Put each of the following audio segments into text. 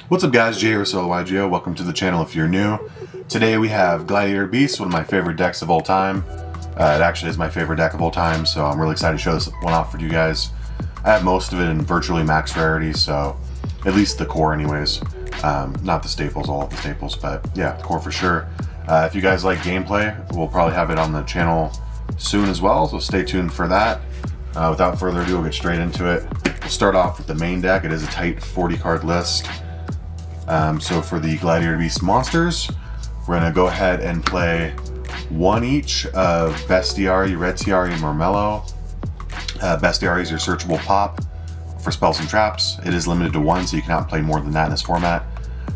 What's up guys, Jay or Solo YGO, welcome to the channel if you're new. Today we have Gladiator Beasts, one of my favorite decks of all time. It actually is my favorite deck of all time, so I'm really excited to show this one off for you guys. I have most of it in virtually max rarity, so at least the core anyways. Not the staples, all of the staples, but yeah, the core for sure. If you guys like gameplay, we'll probably have it on the channel soon as well, so stay tuned for that. Without further ado, we'll get straight into it. We'll start off with the main deck. It is a tight 40 card list. So for the Gladiator Beast monsters, we're going to go ahead and play one each of Bestiari, Retiari, and Marmello. Bestiari is your searchable pop for spells and traps. It is limited to one, so you cannot play more than that in this format.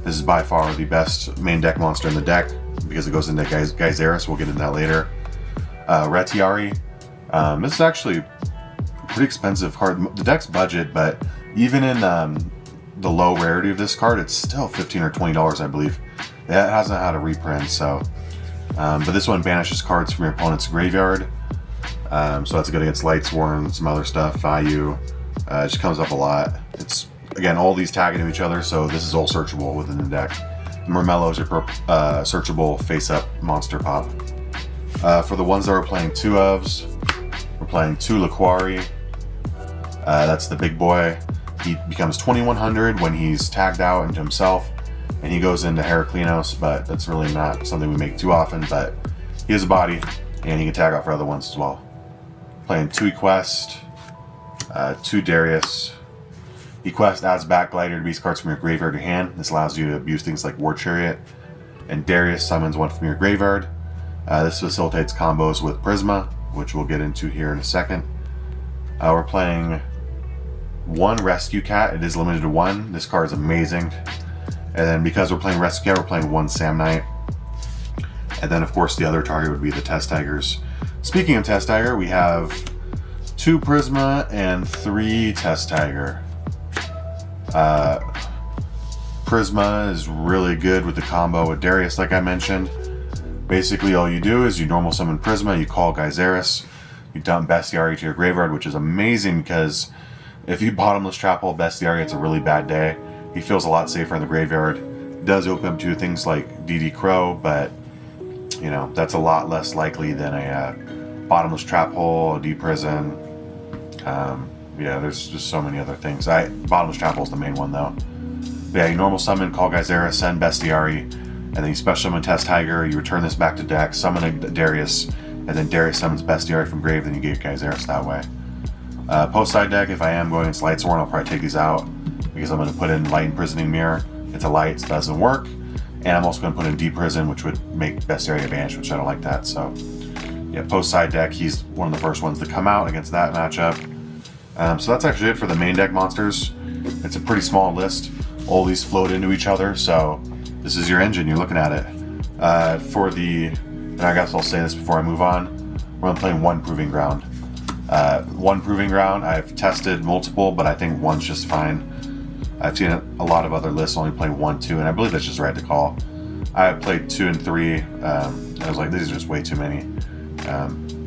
This is by far the best main deck monster in the deck because it goes into Geyseris. We'll get into that later. Retiari, this is actually a pretty expensive card. The deck's budget, but even in the low rarity of this card, it's still $15 or $20, I believe. It hasn't had a reprint, so. But this one banishes cards from your opponent's graveyard. So that's good against Lightsworn, some other stuff, Value. It just comes up a lot. It's, again, all these tag into each other, so this is all searchable within the deck. Marmello is your searchable face-up monster pop. For the ones that we're playing two ofs, we're playing two Liquari. That's the big boy. He becomes 2100 when he's tagged out into himself, and he goes into Heraclinos, but that's really not something we make too often, but he has a body, and he can tag out for other ones as well. Playing two Equest, two Darius. Equest adds back Gladiator Beast cards from your graveyard to hand. This allows you to abuse things like War Chariot, and Darius summons one from your graveyard. This facilitates combos with Prisma, which we'll get into here in a second. We're playing one Rescue Cat. It is limited to one. This card is amazing. And then because we're playing Rescue Cat, we're playing one Sam Knight. And then of course the other target would be the Test Tigers. Speaking of Test Tiger, we have two Prisma and three Test Tiger. Prisma is really good with the combo with Darius, like I mentioned. Basically all you do is you normal summon Prisma, you call Geyseris, you dump Bestiari to your graveyard, which is amazing because if you bottomless trap hole Bestiari, it's a really bad day. He feels a lot safer in the graveyard. It does open up to things like DD Crow, but you know, that's a lot less likely than a bottomless trap hole, a D-Prison. Yeah, there's just so many other things. Bottomless trap hole is the main one though. But yeah, you normal summon, call Geyseris, send Bestiari, and then you special summon Test Tiger, you return this back to deck, summon a Darius, and then Darius summons Bestiari from grave, then you get Geyseris that way. Post side deck, if I am going against Lightsworn, I'll probably take these out because I'm going to put in Light Imprisoning Mirror. It's a light, so it doesn't work. And I'm also going to put in Deprison, which would make Bestiari vanish, which I don't like that. So, yeah, post side deck, he's one of the first ones to come out against that matchup. So that's actually it for the main deck monsters. It's a pretty small list. All these float into each other, so this is your engine, you're looking at it. And I guess I'll say this before I move on, we're playing one Proving Ground. One Proving Ground, I've tested multiple, but I think one's just fine. I've seen a lot of other lists only playing 1, 2, and I believe that's just right to call. I played 2 and 3. I was like, these are just way too many.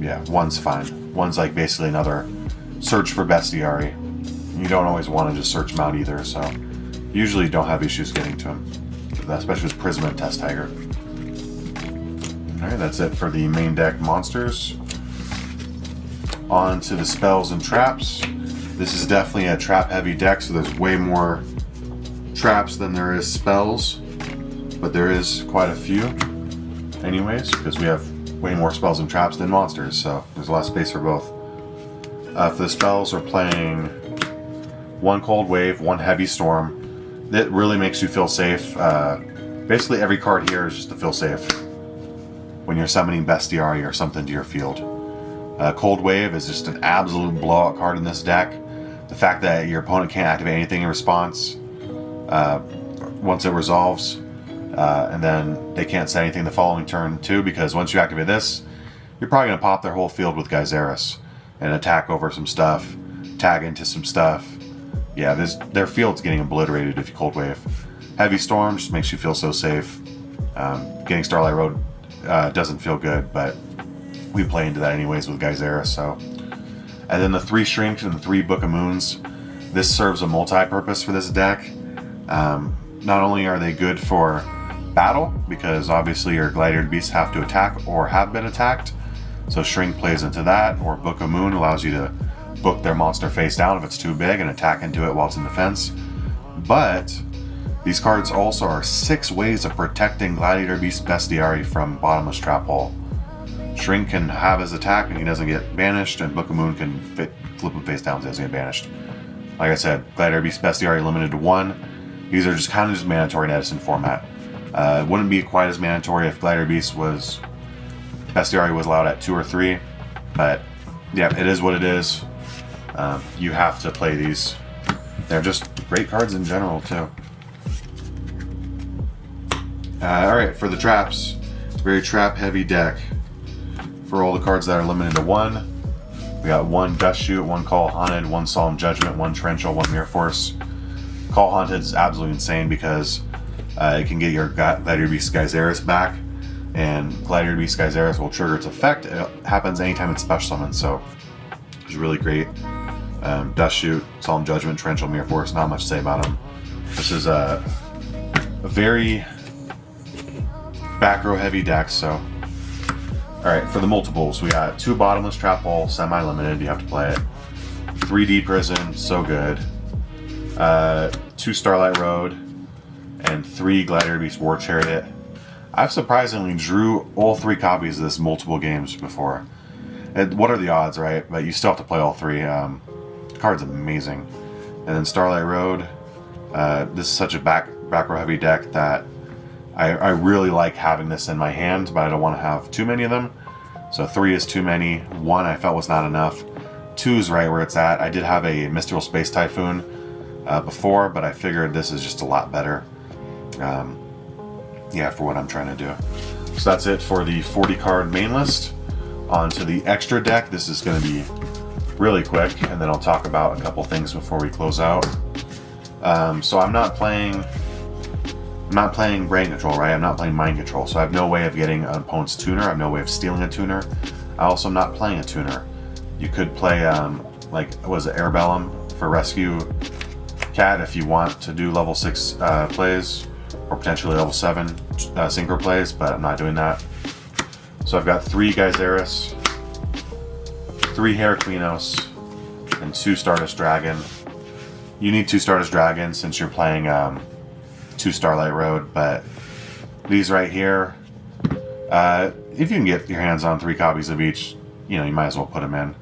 Yeah, one's fine. One's like basically another search for Bestiari. You don't always want to just search him out either, so usually you don't have issues getting to him, especially with Prisma and Test Tiger. Alright, that's it for the main deck monsters. On to the spells and traps. This is definitely a trap-heavy deck, so there's way more traps than there is spells, but there is quite a few anyways, because we have way more spells and traps than monsters, so there's a lot of space for both. For the spells, we're playing one Cold Wave, one Heavy Storm. That really makes you feel safe. Basically every card here is just to feel safe when you're summoning Bestiari or something to your field. Cold Wave is just an absolute blowout card in this deck. The fact that your opponent can't activate anything in response once it resolves, and then they can't say anything the following turn too, because once you activate this, you're probably going to pop their whole field with Geyseris and attack over some stuff, tag into some stuff. Yeah, their field's getting obliterated if you Cold Wave. Heavy Storm just makes you feel so safe. Getting Starlight Road doesn't feel good, but we play into that anyways with Geyseris, so. And then the 3 Shrink and the 3 Book of Moons. This serves a multi-purpose for this deck. not only are they good for battle, because obviously your Gladiator Beasts have to attack or have been attacked, so Shrink plays into that, or Book of Moon allows you to book their monster face down if it's too big and attack into it while it's in defense. But these cards also are 6 ways of protecting Gladiator Beast Bestiary from Bottomless Trap Hole. Shrink can have his attack and he doesn't get banished, and Book of Moon can flip him face down so he doesn't get banished. Like I said, Gladiator Beast Bestiary limited to 1. These are just kind of just mandatory in Edison format. It wouldn't be quite as mandatory if Gladiator Beast Bestiary was allowed at 2 or 3, but yeah, it is what it is. You have to play these. They're just great cards in general too. Alright, for the traps, very trap heavy deck. For all the cards that are limited to 1, we got 1 Dust Shoot, 1 Call Haunted, 1 Solemn Judgment, 1 Torrential, 1 Mirror Force. Call Haunted is absolutely insane because it can get your Gladiator Beast Skyzeris back, and Gladiator Beast Skyzeris will trigger its effect. It happens anytime it's special summoned, so it's really great. Dust Shoot, Solemn Judgment, Torrential, Mirror Force, not much to say about them. This is a very back row heavy deck, so. Alright, for the multiples, we got 2 Bottomless Trap Hole, semi-limited, you have to play it. 3D Prison, so good. 2 Starlight Road, and 3 Gladiator Beast War Chariot. I've surprisingly drew all 3 copies of this multiple games before. What are the odds, right? But you still have to play all 3. The card's amazing. And then Starlight Road. This is such a back row heavy deck that I really like having this in my hand, but I don't want to have too many of them. So 3 is too many. 1 I felt was not enough. 2 is right where it's at. I did have a Mystical Space Typhoon before, but I figured this is just a lot better. Yeah, for what I'm trying to do. So that's it for the 40 card main list. On to the extra deck. This is going to be really quick, and then I'll talk about a couple things before we close out. So I'm not playing Brain Control, right? I'm not playing Mind Control, so I have no way of getting an opponent's tuner. I have no way of stealing a tuner. I also am not playing a tuner. You could play, like, was it Airbellum for Rescue Cat if you want to do level 6 plays, or potentially level 7 synchro plays, but I'm not doing that. So I've got 3 Geyseris, 3 Heraclinos, and 2 Stardust Dragon. You need 2 Stardust Dragon since you're playing 2 Starlight Road, but these right here, if you can get your hands on 3 copies of each, you know, you might as well put them in.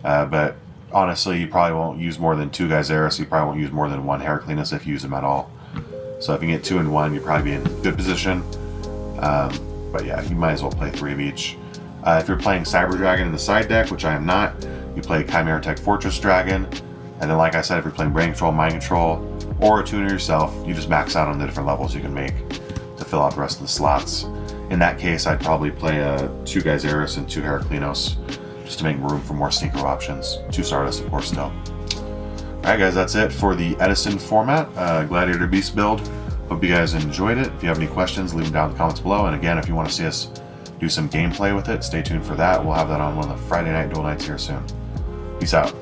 But honestly, you probably won't use more than 2 Geyseris. You probably won't use more than 1 Heraclinus if you use them at all. So if you get 2 and 1, you'll probably be in good position. But yeah, you might as well play 3 of each. If you're playing Cyber Dragon in the side deck, which I am not, you play Chimera Tech Fortress Dragon. And then, like I said, if you're playing Brain Control, Mind Control, or a tuner yourself, you just max out on the different levels you can make to fill out the rest of the slots. In that case, I'd probably play 2 Geyseris and 2 Heraclinos, just to make room for more synchro options. 2 Stardust, of course, still. Alright guys, that's it for the Edison format, Gladiator Beast build. Hope you guys enjoyed it. If you have any questions, leave them down in the comments below. And again, if you want to see us do some gameplay with it, stay tuned for that. We'll have that on one of the Friday night duel nights here soon. Peace out.